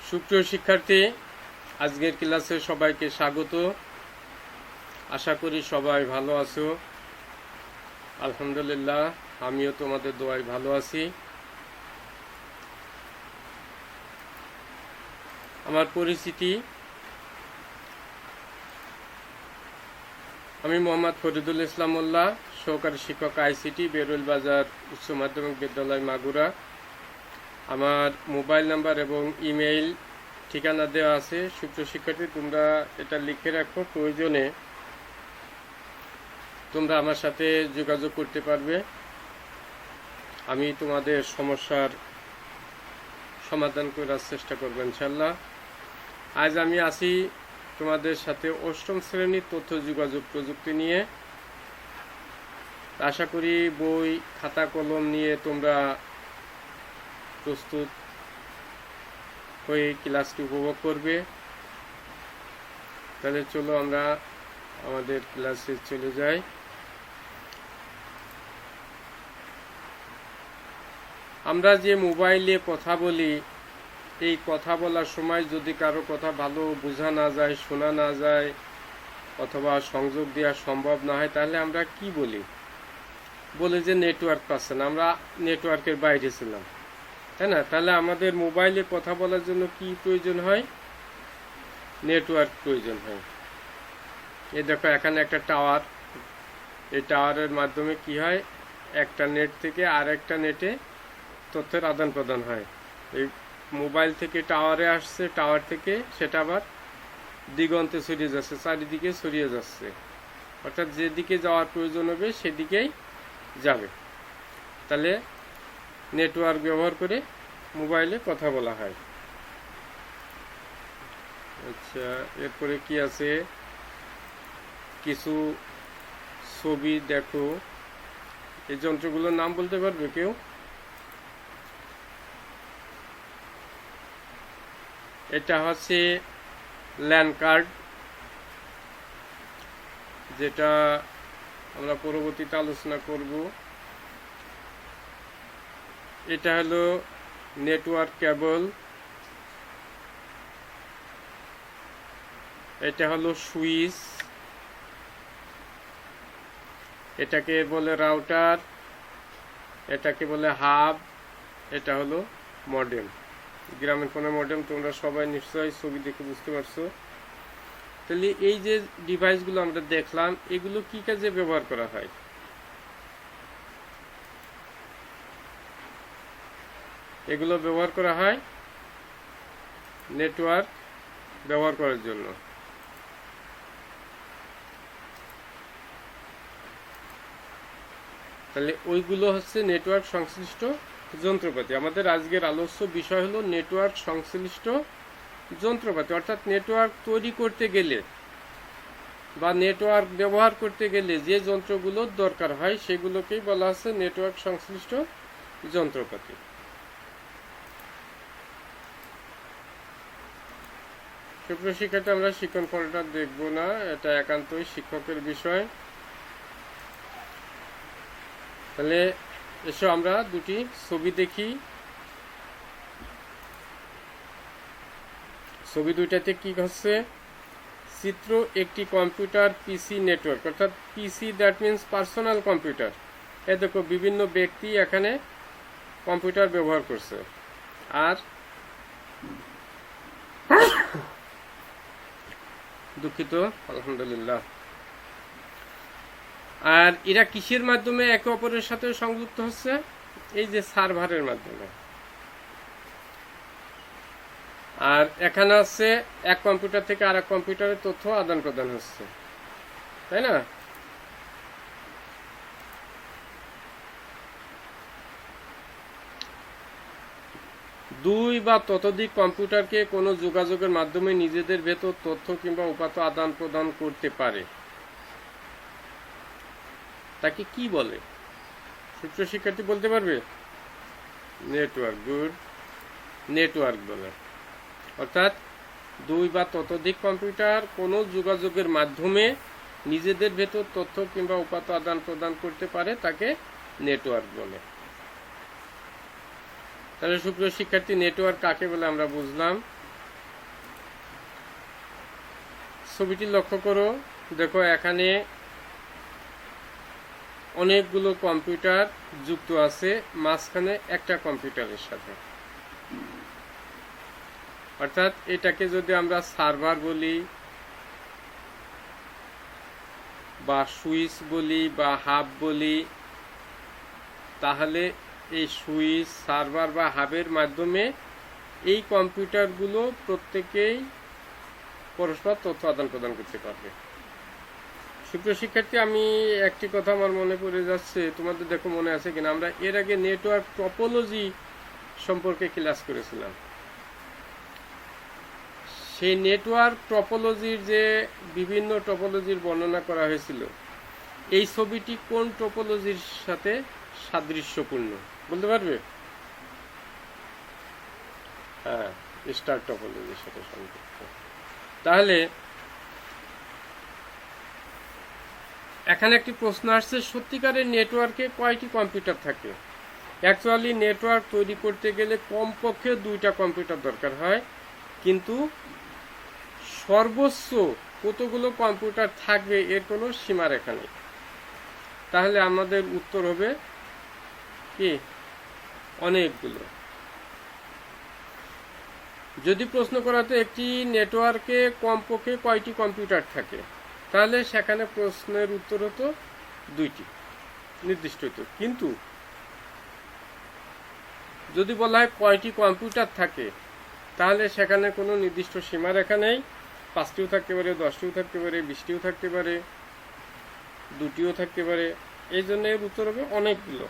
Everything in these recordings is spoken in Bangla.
সুপ্রিয় শিক্ষার্থী, আজকের ক্লাসে সবাইকে স্বাগত। আশা করি সবাই ভালো আছো। আলহামদুলিল্লাহ, আমিও তোমাদের দোয়ায় ভালো আছি। আমার পরিচিতি, আমি মোহাম্মদ ফরিদুল ইসলাম মোল্লা, সহকারী শিক্ষক আইসিটি, বেরুল বাজার উচ্চ মাধ্যমিক বিদ্যালয় মাগুরা। আমার মোবাইল নাম্বার এবং ইমেইল ঠিকানা দেওয়া আছে। সুপ্রিয় শিক্ষার্থী, তোমরা এটা লিখে রাখো, প্রয়োজনে তোমরা আমার সাথে যোগাযোগ করতে পারবে। আমি তোমাদের সমস্যার সমাধান করার চেষ্টা করব ইনশাল্লাহ। আজ আমি আছি তোমাদের সাথে অষ্টম শ্রেণীর তথ্য যোগাযোগ প্রযুক্তি নিয়ে। আশা করি বই খাতা কলম নিয়ে তোমরা প্রস্তুত হয়ে ক্লাসটি উপভোগ করবে। তাহলে চলো আমরা আমাদের ক্লাসে চলে যাই। আমরা যে মোবাইলে কথা বলি, এই কথা বলার সময় যদি কারো কথা ভালো বোঝা না যায়, শোনা না যায়, অথবা সংযোগ দেওয়া সম্ভব না হয়, তাহলে আমরা কি বলি? বলি যে নেটওয়ার্ক পাচ্ছে না, আমরা নেটওয়ার্কের বাইরে ছিলাম, তাই না? তাহলে আমাদের মোবাইলে কথা বলার জন্য কি প্রয়োজন হয়? নেটওয়ার্ক প্রয়োজন হয়। এই দেখো, এখানে একটা টাওয়ার, এই টাওয়ারের মাধ্যমে কি হয়, একটা নেট থেকে আর একটা নেটে তথ্যের আদান প্রদান হয়। এই মোবাইল থেকে টাওয়ারে আসছে, টাওয়ার থেকে সেটা আবার দিগন্তে ছড়িয়ে যাচ্ছে, চারিদিকে ছড়িয়ে যাচ্ছে, অর্থাৎ যেদিকে যাওয়ার প্রয়োজন হবে সেদিকেই যাবে। তাহলে নেটওয়ার্ক ব্যবহার করে মোবাইলে কথা বলা হয়। আচ্ছা, এরপরে কি আছে, কিছু ছবি দেখো। এই যন্ত্রগুলোর নাম বলতে পারবে কেউ? এটা হচ্ছে ল্যান কার্ড, যেটা আমরা পরবর্তীতে আলোচনা করব। এটা হলো নেটওয়ার্ক কেবল, এটা হলো সুইচ, এটাকে বলে রাউটার, এটাকে বলে হাব, এটা হলো মডেম। গ্রামের ফোনের মডেম তোমরা সবাই নিশ্চয়ই ছবি দেখে বুঝতে পারছো। তাহলে এই যে ডিভাইসগুলো আমরা দেখলাম, এগুলো কি কাজে ব্যবহার করা হয়? এগুলো ব্যবহার করা হয় নেটওয়ার্ক ব্যবহার করার জন্য। তাহলে ওইগুলো হচ্ছে নেটওয়ার্ক সংশ্লিষ্ট যন্ত্রপাতি। আমাদের আজকের আলোচ্য বিষয় হলো নেটওয়ার্ক সংশ্লিষ্ট যন্ত্রপাতি, অর্থাৎ নেটওয়ার্ক তৈরি করতে গেলে বা নেটওয়ার্ক ব্যবহার করতে গেলে যে যন্ত্রগুলোর দরকার হয় সেগুলোকেই বলা হচ্ছে নেটওয়ার্ক সংশ্লিষ্ট যন্ত্রপাতি। সুপ্রিয় শিক্ষার্থী, আমরা শিক্ষণ ফলটা দেখব না, এটা একান্তই শিক্ষকের বিষয়। তাহলে এসো আমরা দুটি ছবি দেখি। ছবি দুইটাতে কি হচ্ছে? চিত্র একটি কম্পিউটার পিসি নেটওয়ার্ক, অর্থাৎ পিসি দ্যাট মিনস পার্সোনাল কম্পিউটার। এ দেখো, বিভিন্ন ব্যক্তি এখানে কম্পিউটার ব্যবহার করছে। আর দুঃখিত, আলহামদুলিল্লাহ। আর এরা কিসের মাধ্যমে একে অপরের সাথে সংযুক্ত হচ্ছে? এই যে সার্ভারের মাধ্যমে। আর এখানে আছে এক কম্পিউটার থেকে আর এক কম্পিউটারের তথ্য আদান প্রদান হচ্ছে, তাই না? দুই বা ততোধিক কম্পিউটারকে কোনো যোগাযোগের মাধ্যমে নিজেদের ভেতর তথ্য কিংবা উপাত্ত আদান প্রদান করতে পারে, তাকে কি বলে? সুপ্রিয় শিক্ষার্থী বলতে পারবে? নেটওয়ার্ক। গুড, নেটওয়ার্ক বলে। অর্থাৎ দুই বা ততোধিক কম্পিউটার কোনো যোগাযোগের মাধ্যমে নিজেদের ভেতর তথ্য কিংবা উপাত্ত আদান প্রদান করতে পারে, তাকে নেটওয়ার্ক বলে। তাহলে সুপ্রিয় শিক্ষার্থী, নেটওয়ার্ক কাকে বলে আমরা বুঝলাম। ছবিটি লক্ষ্য করো, দেখো এখানে অনেকগুলো কম্পিউটার যুক্ত আছে মাঝখানে একটা কম্পিউটারের সাথে। অর্থাৎ এটাকে যদি আমরা সার্ভার বলি বা সুইচ বলি বা হাব বলি, তাহলে এই সুইচ, সার্ভার বা হাবের মাধ্যমে এই কম্পিউটারগুলো প্রত্যেকেই পরস্পর তথ্য আদান প্রদান করতে পারবে। সুপ্রিয় শিক্ষার্থী, আমি একটি কথা আমার মনে পড়ে যাচ্ছে, তোমাদের দেখো মনে আছে কিনা, আমরা এর আগে নেটওয়ার্ক টপোলজি সম্পর্কে ক্লাস করেছিলাম। সেই নেটওয়ার্ক টপোলজির যে বিভিন্ন টপোলজির বর্ণনা করা হয়েছিল, এই ছবিটি কোন টপোলজির সাথে সাদৃশ্যপূর্ণ বলতে পারবে? হ্যাঁ, স্টার টপোলজির সাথে সংযুক্ত। তাহলে এখানে একটি প্রশ্ন আসছে, সত্যিকারের নেটওয়ার্কে কয়টি কম্পিউটার থাকে? অ্যাকচুয়ালি নেটওয়ার্ক তৈরি করতে গেলে কমপক্ষে 2টা কম্পিউটার দরকার হয়, কিন্তু সর্বোচ্চ কতগুলো কম্পিউটার থাকবে এর কোনো সীমারেখা নেই। তাহলে আমাদের উত্তর হবে কি? অনেকগুলো। যদি প্রশ্ন করা হতো একটি নেটওয়ার্কে কমপক্ষে কয়টি কম্পিউটার থাকে, তাহলে সেখানে প্রশ্নের উত্তর হতো 2টি, নির্দিষ্ট হতো। কিন্তু যদি বলা হয় কয়টি কম্পিউটার থাকে, তাহলে সেখানে কোনো নির্দিষ্ট সীমারেখা নেই। 5টিও থাকতে পারে, 10টিও থাকতে পারে, 20টিও থাকতে পারে, 2টিও থাকতে পারে। এই জন্য এর উত্তর হবে অনেকগুলো।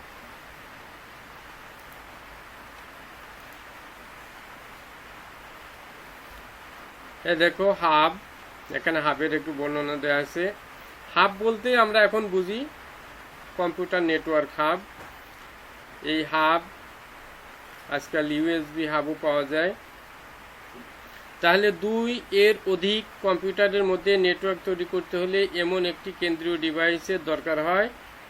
দেখো হাব, এখানে হাবের একটু বর্ণনা দেওয়া আছে। হাব বলতে আমরা এখন বুঝি কম্পিউটার নেটওয়ার্ক হাব। এই হাব আজকাল ইউএসবি হাবও পাওয়া যায়। তাহলে 2 এর অধিক কম্পিউটারের মধ্যে নেটওয়ার্ক তৈরি করতে হলে এমন একটি কেন্দ্রীয় ডিভাইসের দরকার হয়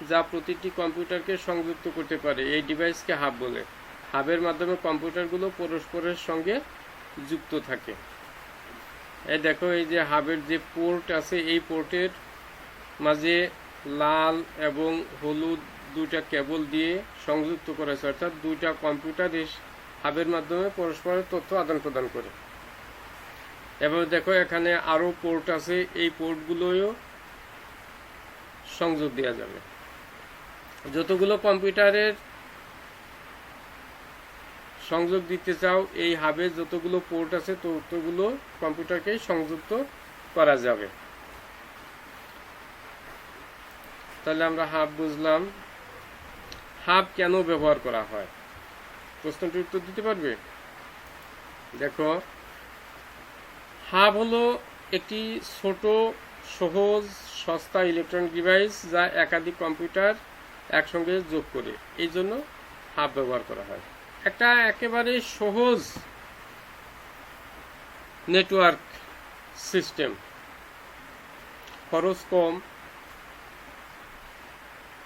যা প্রতিটি কম্পিউটারকে সংযুক্ত করতে পারে। এই ডিভাইসকে হাব বলে। হাবের মাধ্যমে কম্পিউটারগুলো পরস্পরের সঙ্গে যুক্ত থাকে। এই দেখো, এই যে হাবের যে পোর্ট আছে, এই পোর্টের মাঝে লাল এবং হলুদ 2টা কেবল দিয়ে সংযুক্ত করা আছে। অর্থাৎ 2টা কম্পিউটার এই হাবের মাধ্যমে পরস্পরের তথ্য আদান প্রদান করে। এবার দেখো এখানে আরো পোর্ট আছে, এই পোর্টগুলোও সংযোগ দেওয়া যাবে। যতগুলো কম্পিউটারের সংযোগ দিতে চাও, এই হাবে যতগুলো পোর্ট আছে ততগুলো কম্পিউটারকে সংযুক্ত করা যাবে। তাহলে আমরা হাব বুঝলাম। হাব কেন ব্যবহার করা হয়, প্রশ্নটির উত্তর দিতে পারবে? দেখো, হাব হলো একটি ছোট, সহজ, সস্তা ইলেকট্রনিক ডিভাইস যা একাধিক কম্পিউটার একসঙ্গে যোগ করে। এই জন্য হাব ব্যবহার করা হয়। একটা একেবারে সহজ নেটওয়ার্ক সিস্টেম, খরচ কম,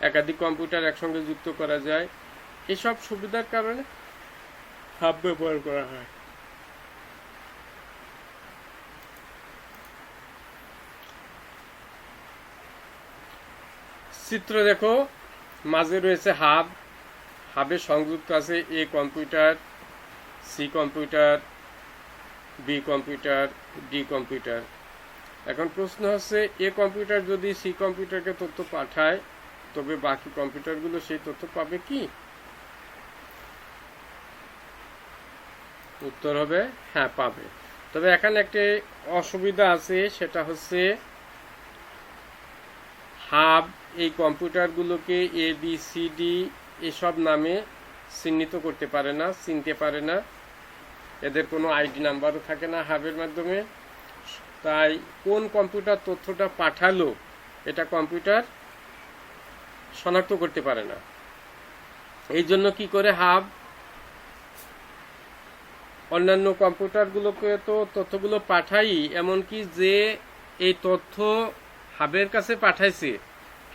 একাধিক কম্পিউটার একসঙ্গে যুক্ত করা যায়, এসব সুবিধার কারণে হাব ব্যবহার করা হয়। চিত্র দেখো, মাঝে রয়েছে হাব। হাবে সংযুক্ত আছে A computer, C computer, B computer, D computer. এখন প্রশ্ন হচ্ছে, এ কম্পিউটার যদি সি কম্পিউটারকে তথ্য পাঠায়, তবে বাকি কম্পিউটারগুলো সেই তথ্য পাবে কি? উত্তর হবে হ্যাঁ, পাবে। তবে এখানে একটি অসুবিধা আছে, সেটা হচ্ছে হাব এই কম্পিউটারগুলোকে এ বি সি ডি এসব নামে চিহ্নিত করতে পারে না, চিনতে পারে না। এদের কোনো আইডি নাম্বারও থাকে না হাবের মাধ্যমে। তাই কোন কম্পিউটার তথ্যটা পাঠালো এটা কম্পিউটার শনাক্ত করতে পারে না। এই জন্য কি করে হাব অন্যান্য কম্পিউটারগুলোকে তো তথ্যগুলো পাঠাই, এমনকি যে এই তথ্য হাবের কাছে পাঠাইছে,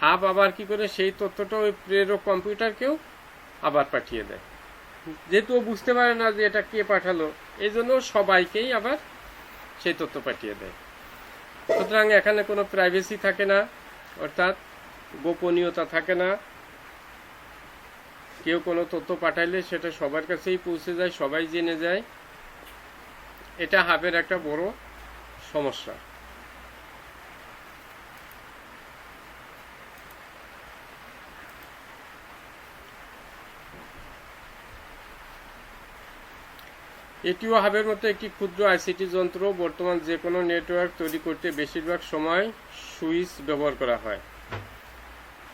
হাব আবার কি করে সেই তথ্যটা ওই প্রেরক কম্পিউটারকেও আবার পাঠিয়ে দেয়। যেহেতু ও বুঝতে পারে না যে এটা কে পাঠালো, এই জন্য সবাইকেই আবার সেই তথ্য পাঠিয়ে দেয়। সুতরাং এখানে কোনো প্রাইভেসি থাকে না, অর্থাৎ গোপনীয়তা থাকে না। কেউ কোনো তথ্য পাঠাইলে সেটা সবার কাছেই পৌঁছে যায়, সবাই জেনে যায়। এটা হাবের একটা বড় সমস্যা। এটিও হাবের মতো একটি ক্ষুদ্র আইসিটি যন্ত্র। বর্তমান যে কোনো নেটওয়ার্ক তৈরি করতে বেশিরভাগ সময় সুইচ ব্যবহার করা হয়।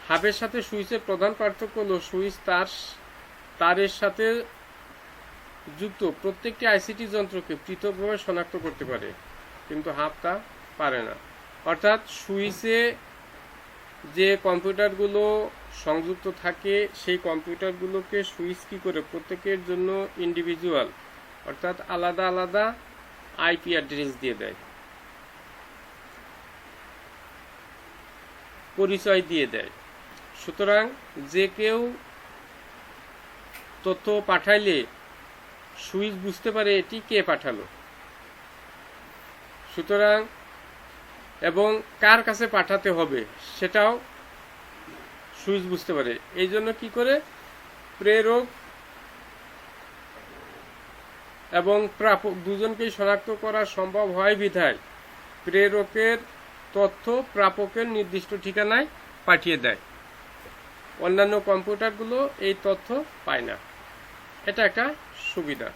হাবের সাথে সুইচের প্রধান পার্থক্য হল সুইচ তারের সাথে যুক্ত প্রত্যেকটি আইসিটি যন্ত্রকে পৃথকভাবে শনাক্ত করতে পারে, কিন্তু হাব তা পারে না। অর্থাৎ সুইচে যে কম্পিউটারগুলো সংযুক্ত থাকে সেই কম্পিউটারগুলোকে সুইচ কি করে প্রত্যেকের জন্য ইন্ডিভিজুয়াল, অর্থাৎ আলাদা আলাদা আইপি অ্যাড্রেস দিয়ে দেয়, পরিচয় দিয়ে দেয়। সুতরাং যে কেউ তথ্য পাঠাইলে সুইচ বুঝতে পারে এটি কে পাঠালো, সুতরাং এবং কার কাছে পাঠাতে হবে সেটাও সুইচ বুঝতে পারে। এই জন্য কি করে প্রেরক এবং প্রাপক দুজনকেই শনাক্ত করা সম্ভব হয় বিধায় প্রেরকের তথ্য প্রাপকের নির্দিষ্ট ঠিকানায় পাঠিয়ে দেয়। অন্যান্য কম্পিউটারগুলো এই তথ্য পায় না। এটা একটা সুবিধা।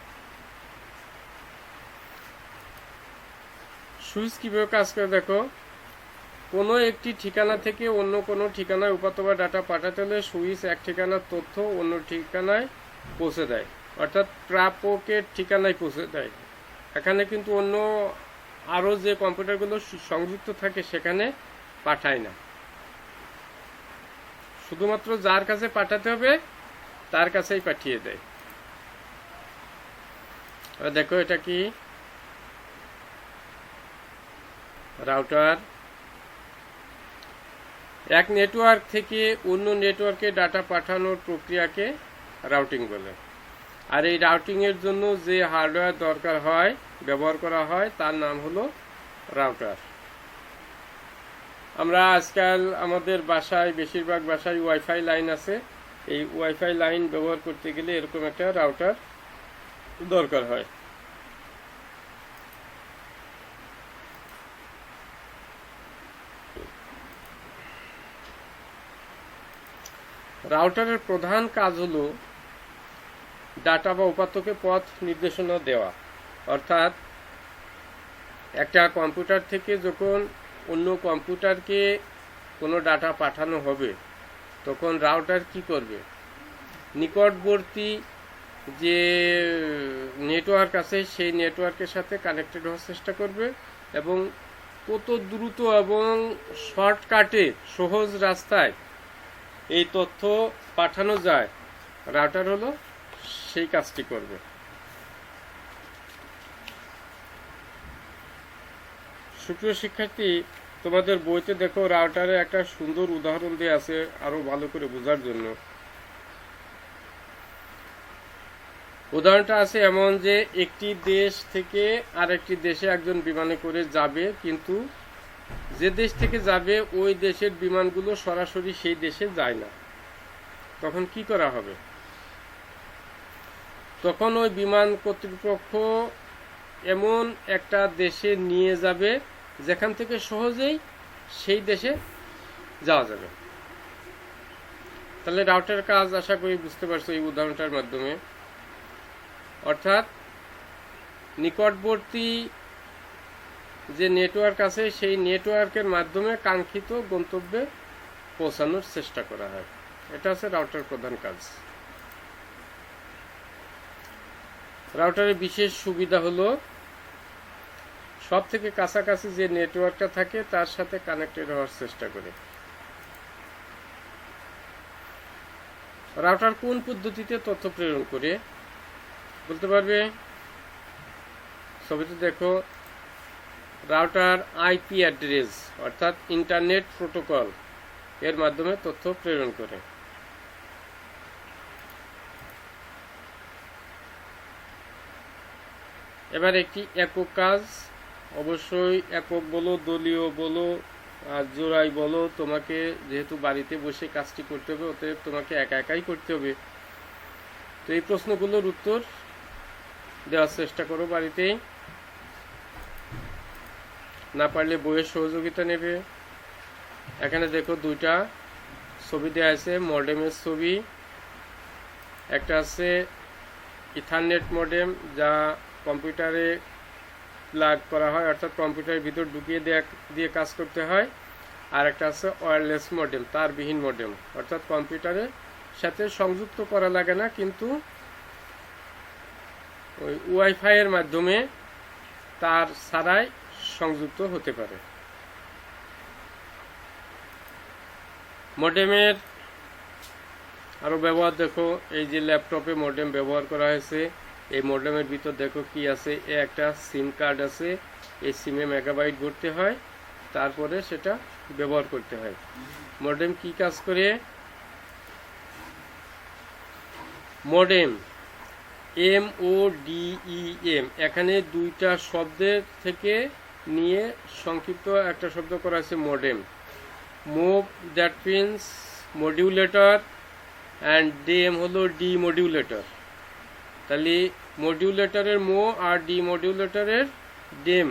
সুইচ কিভাবে কাজ করে দেখো। কোনো একটি ঠিকানা থেকে অন্য কোনো ঠিকানায় উপাত্ত বা ডাটা পাঠাতে হলে সুইচ এক ঠিকানার তথ্য অন্য ঠিকানায় পৌঁছে দেয়, অর্থাৎ প্রাপকের ঠিকানায় পৌঁছে দেয়। এখানে কিন্তু অন্য আরও যে কম্পিউটারগুলো সংযুক্ত থাকে সেখানে পাঠায় না, শুধুমাত্র যার কাছে পাঠাতে হবে তার কাছেই পাঠিয়ে দেয়। দেখো এটা কি রাউটার। এক নেটওয়ার্ক থেকে অন্য নেটওয়ার্কে ডাটা পাঠানোর প্রক্রিয়াকে রাউটিং বলে। আর এই রাউটিং এর জন্য যে হার্ডওয়্যার দরকার হয় ব্যবহার করা হয় তার নাম হলো রাউটার। আমরা আজকাল আমাদের বাসায় বেশিরভাগ বাসায় ওয়াইফাই লাইন আছে। এই ওয়াইফাই লাইন ব্যবহার করতে গেলে এরকম একটা রাউটার দরকার হয়। রাউটারের প্রধান কাজ হলো ডাটা বা উপাত্তকে পথ নির্দেশনা দেওয়া। অর্থাৎ একটা কম্পিউটার থেকে যখন অন্য কম্পিউটারকে কোনো ডাটা পাঠানো হবে তখন রাউটার কি করবে, নিকটবর্তী যে নেটওয়ার্ক আছে সেই নেটওয়ার্কের সাথে কানেক্টেড হওয়ার চেষ্টা করবে এবং কত দ্রুত এবং শর্টকাটে সহজ রাস্তায় এই তথ্য পাঠানো যায় রাউটার হলো সেই কাজটি করবে। সুপ্রিয় শিক্ষার্থী, তোমাদের বইতে দেখো রাউটারে একটা সুন্দর উদাহরণ দেওয়া আছে আরো ভালো করে বোঝার জন্য। উদাহরণটা আছে এমন যে একটি দেশ থেকে আরেকটি দেশে একজন বিমানে করে যাবে, কিন্তু যে দেশ থেকে যাবে ওই দেশের বিমানগুলো সরাসরি সেই দেশে যায় না। তখন কি করা হবে? তখন ওই বিমান কর্তৃপক্ষ এমন একটা দেশে নিয়ে যাবে যেখান থেকে সহজেই সেই দেশে যাওয়া যাবে। তাহলে রাউটারের কাজ আশা করি বুঝতে পারছো এই উদাহরণটার মাধ্যমে। অর্থাৎ নিকটবর্তী যে নেটওয়ার্ক আছে সেই নেটওয়ার্কের মাধ্যমে কাঙ্ক্ষিত গন্তব্যে পৌঁছানোর চেষ্টা করা হয়। এটা হচ্ছে রাউটার প্রধান কাজ। রাউটারের বিশেষ সুবিধা হলো সব থেকে কাছাকাছি যে নেটওয়ার্কটা থাকে তার সাথে কানেক্টেড হওয়ার চেষ্টা করে। রাউটার কোন পদ্ধতিতে তথ্য প্রেরণ করে বলতে পারবে? ছবিতে দেখো রাউটার আইপি অ্যাড্রেস অর্থাৎ ইন্টারনেট প্রোটোকল এর মাধ্যমে তথ্য প্রেরণ করে। এবার একটি একক কাজ অবশ্যই একক বলো, দলীয় বলো আর জোড়াই বলো, তোমাকে যেহেতু বাড়িতে বসে কাজটি করতে হবে, অতএব তোমাকে একা একাই করতে হবে। তো এই প্রশ্নগুলোর উত্তর দেওয়ার চেষ্টা করো বাড়িতেই, না পারলে বইয়ের সহযোগিতা নেবে। এখানে দেখো দুইটা ছবি দেওয়া আছে, মডেমের ছবি। একটা আছে ইথারনেট মডেম, যা কম্পিউটারে প্লাগ করা হয়, অর্থাৎ কম্পিউটারের ভিতর ঢুকিয়ে দিয়ে কাজ করতে হয়। আর একটা আছে ওয়্যারলেস মডেম, তারবিহীন মডেম, অর্থাৎ কম্পিউটারের সাথে সংযুক্ত করা লাগে না, কিন্তু ওই ওয়াইফাই এর মাধ্যমে তার ছাড়াই সংযুক্ত হতে পারে। মডেমের আরো ব্যবহার দেখো, এই যে ল্যাপটপে মডেম ব্যবহার করা হয়েছে, এই মডেমের ভিতর দেখো কি আছে, একটা সিম কার্ড আছে, এই সিমে মেগাবাইট ভরতে হয়, তারপরে সেটা ব্যবহার করতে হয়। মডেম কি কাজ করে? মডেম MODEM, এখানে দুইটা শব্দের থেকে নিয়ে সংক্ষিপ্ত একটা শব্দ করা আছে মডেম। মোভ, that means modulator, and dem হলো ডিমডিউলেটর। তাহলে মডিউলেটরের মো আর ডিমডিউলেটরের ডেম,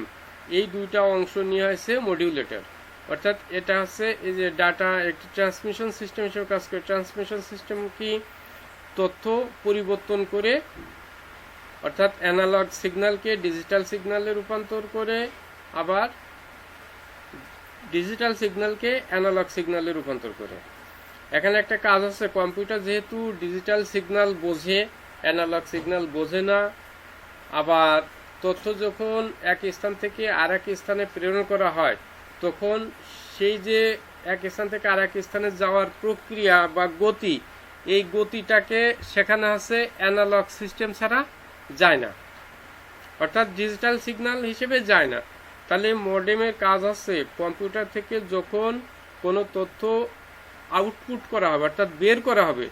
এই দুইটা অংশ নিয়ে হয়েছে মডিউলেটর। অর্থাৎ এটা হচ্ছে এই যে ডাটা একটি ট্রান্সমিশন সিস্টেম হিসেবে কাজ করে। ট্রান্সমিশন সিস্টেম কি? তথ্য পরিবর্তন করে, অর্থাৎ অ্যানালগ সিগন্যালকে ডিজিটাল সিগন্যালে রূপান্তর করে, আবার ডিজিটাল সিগন্যালকে অ্যানালগ সিগন্যালে রূপান্তর করে। এখানে একটা কাজ আছে, কম্পিউটার যেহেতু ডিজিটাল সিগন্যাল বোঝে, অ্যানালগ সিগন্যাল বোঝে না, আবার তথ্য যখন এক স্থান থেকে আর এক স্থানে প্রেরণ করা হয়, তখন সেই যে এক স্থান থেকে আর এক স্থানে যাওয়ার প্রক্রিয়া বা গতি, এই গতিটাকে সেখানে আছে অ্যানালগ সিস্টেম ছাড়া যায় না, অর্থাৎ ডিজিটাল সিগন্যাল হিসেবে যায় না। তাহলে মডেমের কাজ আছে, কম্পিউটার থেকে যখন কোনো তথ্য আউটপুট করা হবে, অর্থাৎ বের করা হবে,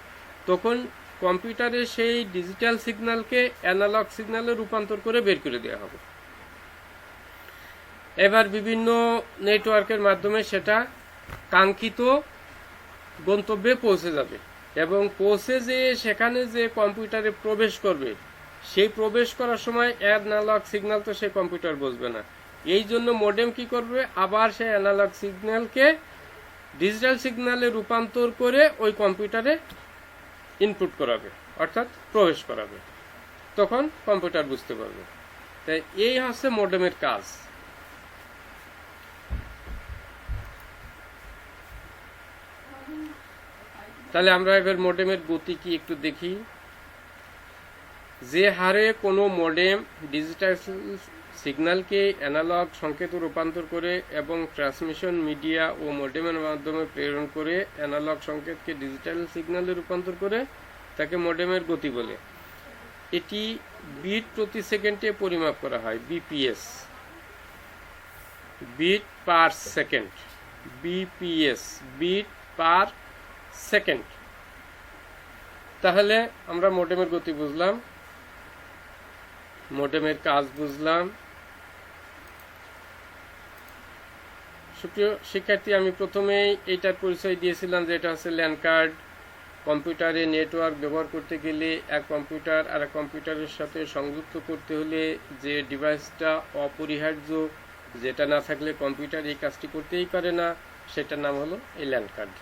তখন কম্পিউটারে সেই ডিজিটাল সিগন্যালকে অ্যানালগ সিগন্যালে রূপান্তর করে বের করে দেওয়া হবে। এবার বিভিন্ন নেটওয়ার্কের মাধ্যমে সেটা কাঙ্ক্ষিত গন্তব্যে পৌঁছে যাবে, এবং পৌঁছে যেয়ে সেখানে যে কম্পিউটারে প্রবেশ করবে, সেই প্রবেশ করার সময় অ্যানালগ সিগন্যাল তো সেই কম্পিউটার বুঝবে না। এই জন্য মডেম কি করবে? আবার সেই অ্যানালগ সিগন্যালকে ডিজিটাল সিগন্যালে রূপান্তর করে ওই কম্পিউটারে ইনপুট করাবে, অর্থাৎ প্রবেশ করাবে, তখন কম্পিউটার বুঝতে পারবে। তাই এই হচ্ছে মডেমের কাজ। তাহলে আমরা এবার মডেমের গতি কি একটু দেখি। যে হারে কোনো মডেম ডিজিটাল সিগন্যালকে অ্যানালগ সংকেতে রূপান্তর করে এবং ট্রান্সমিশন মিডিয়া ও মডেমের মাধ্যমে প্রেরণ করে অ্যানালগ সংকেতকে ডিজিটাল সিগন্যালে রূপান্তর করে, তাকে মডেমের গতি বলে। এটি বিট প্রতি সেকেন্ডে পরিমাপ করা হয়, BPS, bit per second, BPS, bit per second. তাহলে আমরা মডেমের গতি বুঝলাম, মডেমের কাজ বুঝলাম। সুপ্রিয় শিক্ষার্থী, আমি প্রথমেই এইটার পরিচয় দিয়েছিলাম যে এটা হচ্ছে ল্যান কার্ড। কম্পিউটারে নেটওয়ার্ক ব্যবহার করতে গেলে এক কম্পিউটার আর এক কম্পিউটারের সাথে সংযুক্ত করতে হলে যে ডিভাইসটা অপরিহার্য, যেটা না থাকলে কম্পিউটার এই কাজটি করতেই পারে না, সেটার নাম হলো এই ল্যান কার্ড।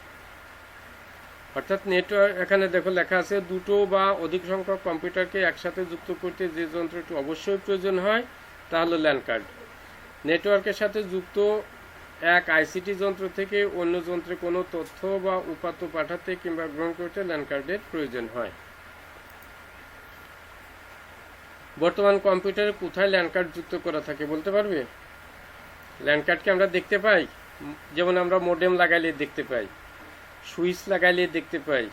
অর্থাৎ নেটওয়ার্ক, এখানে দেখো লেখা আছে দুটো বা অধিক সংখ্যক কম্পিউটারকে একসাথে যুক্ত করতে যে যন্ত্রটি অবশ্যই প্রয়োজন হয় তা হলো ল্যান কার্ড। নেটওয়ার্কের সাথে যুক্ত এক আইসিটি যন্ত্র থেকে অন্য যন্ত্রে কোনো তথ্য বা উপাত্ত পাঠাতে কিংবা গ্রহণ করতে ল্যান কার্ডের প্রয়োজন হয়। বর্তমান কম্পিউটারে কোথায় ল্যান কার্ড যুক্ত করা থাকে বলতে পারবে? ল্যান কার্ডকে আমরা দেখতে পাই, যেমন আমরা মডেম লাগাইলে দেখতে পাই, সুইচ লাগাইলে দেখতে পাই,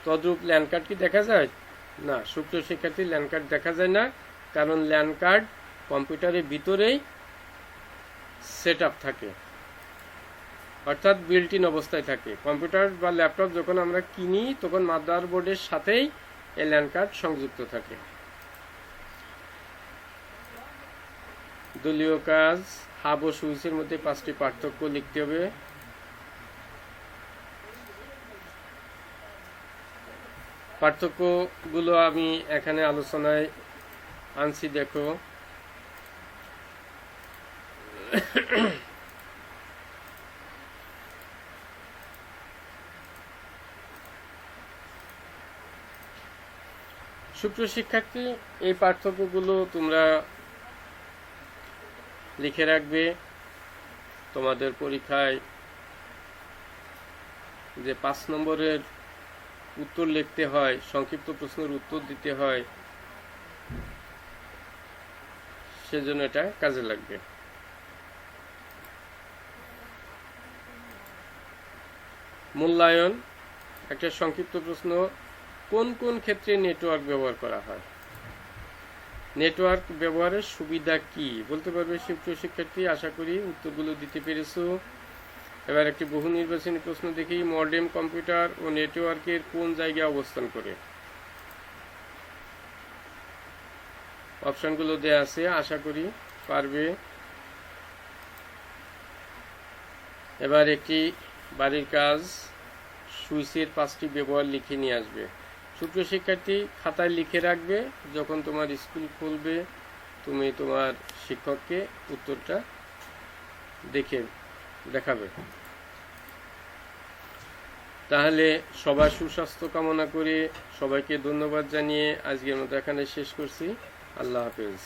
তদ্রূপ ল্যান কার্ড কি দেখা যায়? না সুপ্রিয় শিক্ষার্থী, ল্যান কার্ড দেখা যায় না, কারণ ল্যান কার্ড কম্পিউটারের ভিতরেই সেট আপ থাকে, অর্থাৎ বিল্ট ইন অবস্থায় থাকে। কম্পিউটার বা ল্যাপটপ যখন আমরা কিনি তখন মাদারবোর্ডের সাথেই এই ল্যান কার্ড সংযুক্ত থাকে। দলীয় কাজ হাব ও সুইচের মধ্যে 5টি পার্থক্য লিখতে হবে। পার্থক্যগুলো আমি এখানে আলোচনায় আনছি, দেখো। সুপ্রিয় শিক্ষার্থী, এই পার্থক্যগুলো তোমরা লিখে রাখবে। তোমাদের পরীক্ষায় যে 5 নম্বরের উত্তর লিখতে হয়, সংক্ষিপ্ত প্রশ্নের উত্তর দিতে হয়, সেজন্য এটা কাজে লাগবে। মূল্যায়ন, একটা সংক্ষিপ্ত প্রশ্ন, কোন কোন ক্ষেত্রে নেটওয়ার্ক ব্যবহার করা হয়? নেটওয়ার্ক ব্যবহারের সুবিধা কি বলতে পারবে সুপ্রিয় শিক্ষার্থী? আশা করি উত্তরগুলো দিতে পেরেছো। এবার একটি বহু নির্বাচনী প্রশ্ন দেখি। মডেম কম্পিউটার ও নেটওয়ার্কের কোন জায়গায় অবস্থান করে? অপশনগুলো দেয়া আছে, আশা করি পারবে। এবার একটি বাড়ির কাজ, সুইচের 5টি ব্যবহার লিখে নিয়ে আসবে। সুপ্রিয় শিক্ষার্থী, খাতায় লিখে রাখবে, যখন তোমার স্কুল খুলবে তুমি তোমার শিক্ষককে উত্তরটা দেখাবে। তাহলে সবার সুস্বাস্থ্য কামনা করে সবাইকে ধন্যবাদ জানিয়ে আজকের মতো এখানে শেষ করছি। আল্লাহ হাফেজ।